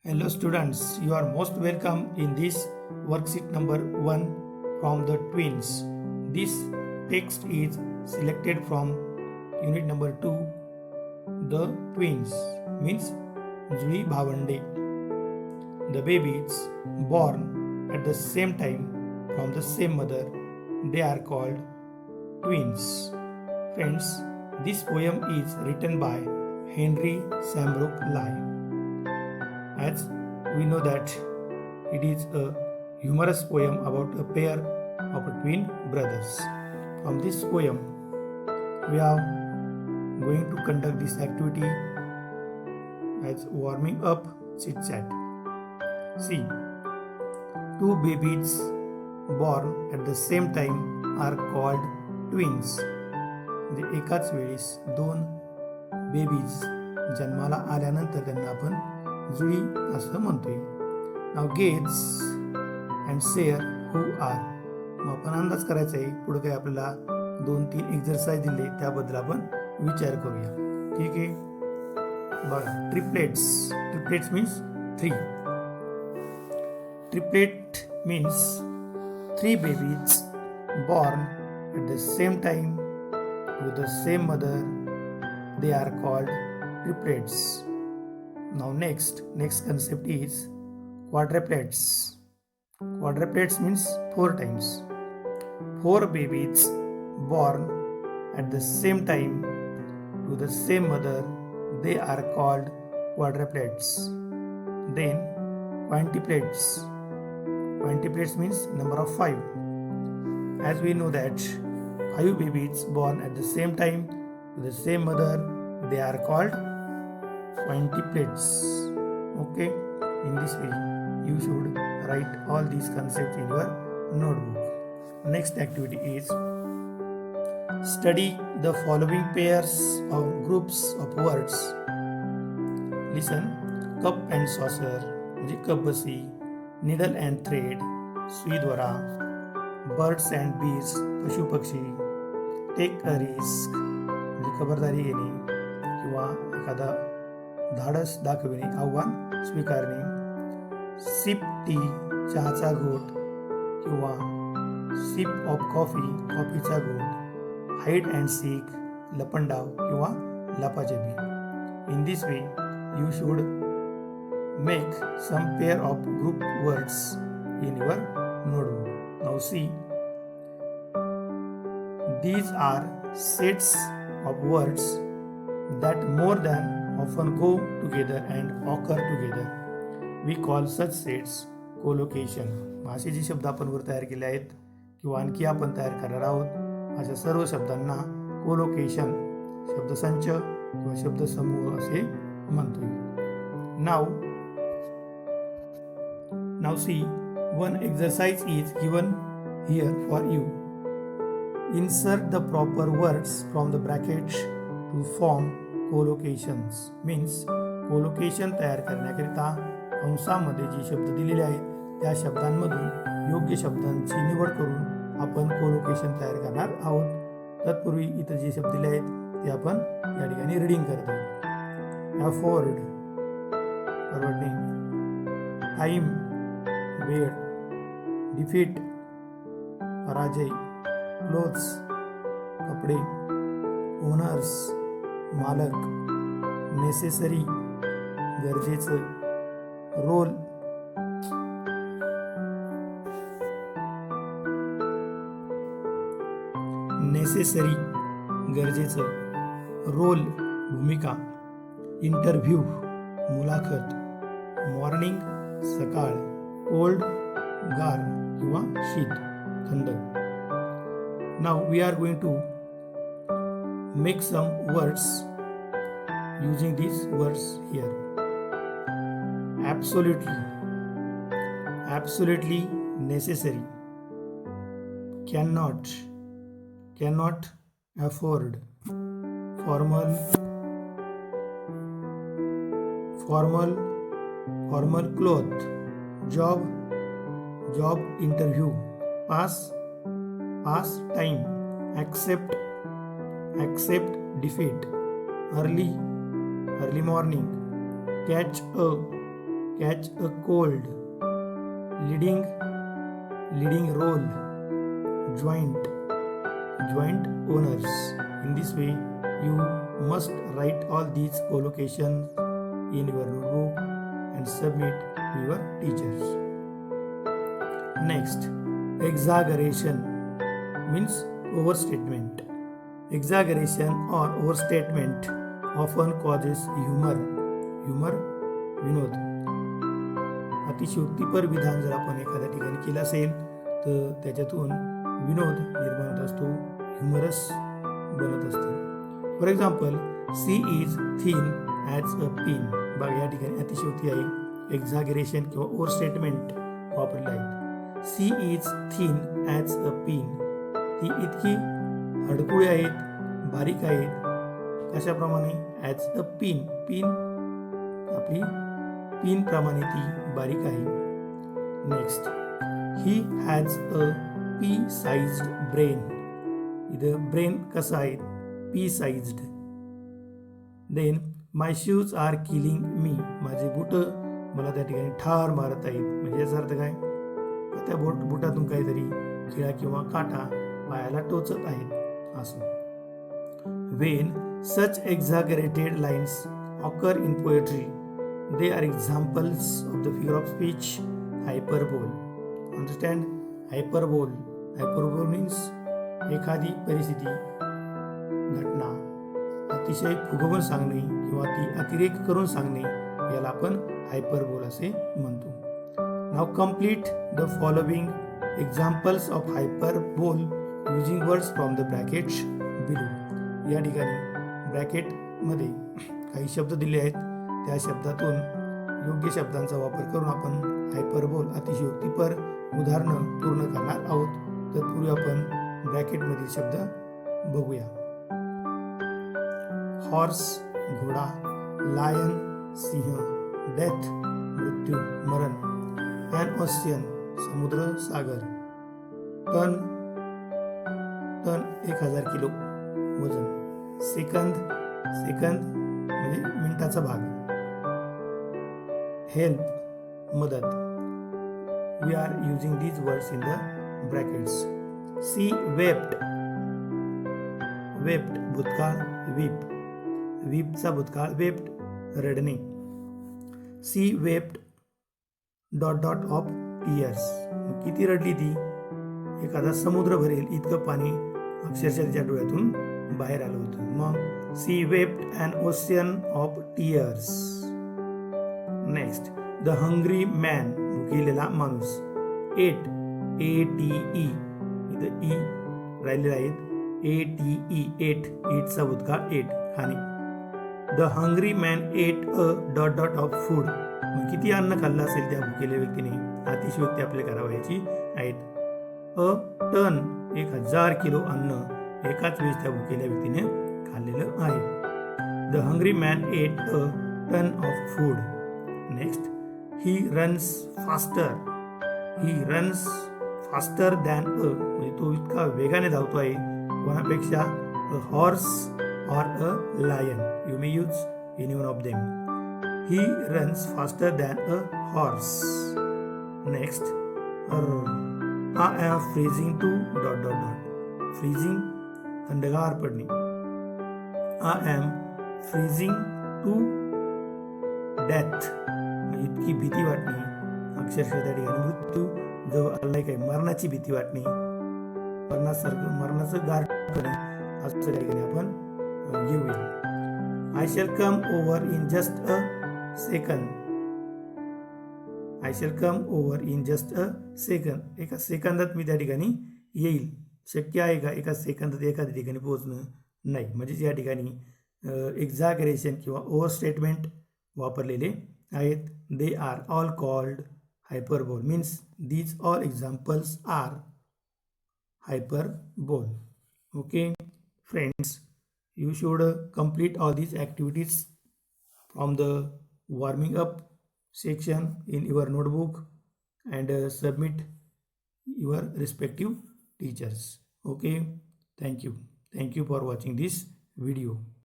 Hello students, you are most welcome in this worksheet number 1 from the twins. This text is selected from unit number 2, the twins means जुळी भावंडे. The babies born at the same time from the same mother, they are called twins. Friends, this poem is written by Henry Sambrook Lie. As we know that it is a humorous poem about a pair of twin brothers. From this poem, we are going to conduct this activity as warming up chit chat. See, two babies born at the same time are called twins. म्हणजे एकाच वेळेस दोन babies जन्माला आल्यानंतर त्यांना आपण जुळी असं म्हणतोय. नाव gates and share who are. मग आपण अंदाज करायचा आहे पुढे काय आपल्याला 2-3 एक्झरसाइज दिले त्याबद्दल आपण विचार करूया. ठीक आहे, बघा. Triplets means 3. Triplet means 3 babies born at the same time to the same mother. They are called triplets. Now next concept is quadruplets. Quadruplets means 4 times. 4 babies born at the same time to the same mother, they are called quadruplets. Then quintuplets. Quintuplets means number of 5. As we know that 5 babies born at the same time to the same mother, they are called quintuplets. Okay, in this way you should write all these concepts in your notebook. Next activity is study the following pairs of groups of words. Listen. Cup and saucer म्हणजे cup बसी, needle and thread सुई द्वारा, birds and bees पशु पक्षी, take a risk म्हणजे खबरदारी घेणे किंवा एखादा धाडस दाखविणे, आव्हान स्वीकारणे, सिप टी चहाचा घोट किंवा सिप ऑफ कॉफी कॉफीचा घोट, हाईड अँड सीक लपंडाव किंवा लपाछपी. In this way you should make some pair of group words in your notebook. Now see, these are sets of words that more than often go together and occur together. We call such sets collocation. असे जे शब्द आपण वर तयार केले आहेत किंवा आणखी आपण तयार करणार आहोत अशा सर्व शब्दांना कोलोकेशन शब्दसंच किंवा शब्दसमूह असे म्हणतोय. Now see, one exercise is given here for you. Insert the proper words from the brackets to form collocations. Means collocation तयार करण्याकरिता कंसामध्ये जे शब्द दिलेले आहेत त्या शब्दांमधून योग्य शब्दांची निवड करून आपण कोलोकेशन तयार करणार आहोत. तत्पूर्वी इतर जे शब्द दिले आहेत ते आपण या ठिकाणी रीडिंग करत आहोत. अफोर्ड परवडणे, टाइम वेळ, डिफीट पराजय, क्लोथ्स कपडे, ओनर्स मालक, नेसेसरी गरजेचं, रोल नेसेसरी गरजेचं, रोल भूमिका, इंटरव्ह्यू मुलाखत, मॉर्निंग सकाळ, कोल्ड गार किंवा शीत थंड. Now we are going to make some words using these words here. Absolutely necessary, cannot afford, formal cloth, job interview, pass time, accept defeat, early morning, catch catch a cold, leading role, joint owners. In this way, you must write all these collocations in your notebook and submit to your teachers. Next, exaggeration means overstatement. Exaggeration or overstatement often causes humor, विनोद. अतिशयोक्तीपर विधान जर आपण एखाद्या ठिकाणी केलं असेल तर त्याच्यातून विनोद निर्माण होत असतो, ह्युमरस बनत असतं. For example, she is thin as a pin. बघा या ठिकाणी अतिशयोक्ती आहे, एक्झॅगरेशन किंवा ओव्हर स्टेटमेंट वापरले आहेत. She is thin as a pin. ती इतकी हडकुळी आहेत, बारीक आहेत. कशाप्रमाणे? As a pin. पिन आपली पिन प्रमाणे ती बारीक आहे. Next, he has a pea sized brain. इथं ब्रेन कसं आहे? Pea sized. Then my shoes are killing me. माझे बूट मला त्या ठिकाणी ठार मारत आहेत. म्हणजे याचा अर्थ काय? त्या बुटातून काहीतरी खिळा किंवा काटा पायाला टोचत आहेत असं. When such exaggerated lines occur in poetry, they are examples of the figure of speech hyperbole. Understand? Hyperbole. Hyperbole means एखादी परिस्थिती, घटना अतिशय फुगवून सांगणे किंवा ती अतिरेक करून सांगणे याला आपण हायपरबोल असे म्हणतो. नाव complete the following examples of hyperbole using words from the brackets below. या ठिकाणी ब्रॅकेटमध्ये काही शब्द दिले आहेत, त्या शब्दातून योग्य शब्दांचा वापर करून आपण हायपरबोल अतिशयोक्तीपर उदाहरणं पूर्ण करणार आहोत. तत्पूर्वी आपण ब्रॅकेटमधील शब्द बघूया. हॉर्स घोडा, लायन सिंह, डेथ मृत्यू मरण, ॲन ओशियन समुद्र सागर, टन 1000 किलो वजन, सेकंद म्हणजे मिनिटाचा भाग, हेल्प मदत. We are using these words in the brackets. She wept भूतकाळ, वीपचा भूतकाळ वेप्ट रडणे. She wept ... of tears. किती रडली ती? एखादा समुद्र भरेल इतकं पाणी अक्षरशः तिच्या डोळ्यातून बाहेर आलं होतं. मग she wept an ocean of tears. Next, the hungry man भुकेलेला माणूस. एट ATE इथं ई राहिलेले आहेत. ATE एटचा भूतकाळ एट खाणे. The hungry man ate a ... of food. मग किती अन्न खाल्लं असेल त्या भुकेल्या व्यक्तीने? अतिशयोक्ती आपल्या करावयाची आहेत. अ टन 1000 किलो अन्न एकाच वेळेस त्या भुकेल्या व्यक्तीने खाल्लेलं आहे. The hungry man ate a ton of food. Next, he runs faster than म्हणजे तो इतका वेगाने धावतो आहे कोणापेक्षा? A horse or a lion. You may use any one of them. He runs faster than a horse. Next, I am freezing to ... freezing थंडगार पडणे. I am freezing to death इतकी भीती वाटणे, अक्षरशः त्या ठिकाणी मृत्यू जवळ आलाय काय, मरणाची भीती वाटणे, मरणाचं गार असं त्या ठिकाणी आपण घेऊया. I shall come over in just a second. I shall come over in just a second. एका सेकंदात मी त्या ठिकाणी येईल. शक्य आहे का एका सेकंदात एखाद्या ठिकाणी पोहोचणं? नाही. म्हणजेच या ठिकाणी एक्झॅगरेशन किंवा ओव्हर स्टेटमेंट वापरलेले आहेत. They are all called hyperbole. Means these all examples are hyperbole. Okay friends, you should complete all these activities from the warming up section in your notebook and submit your respective teachers. Okay, thank you for watching this video.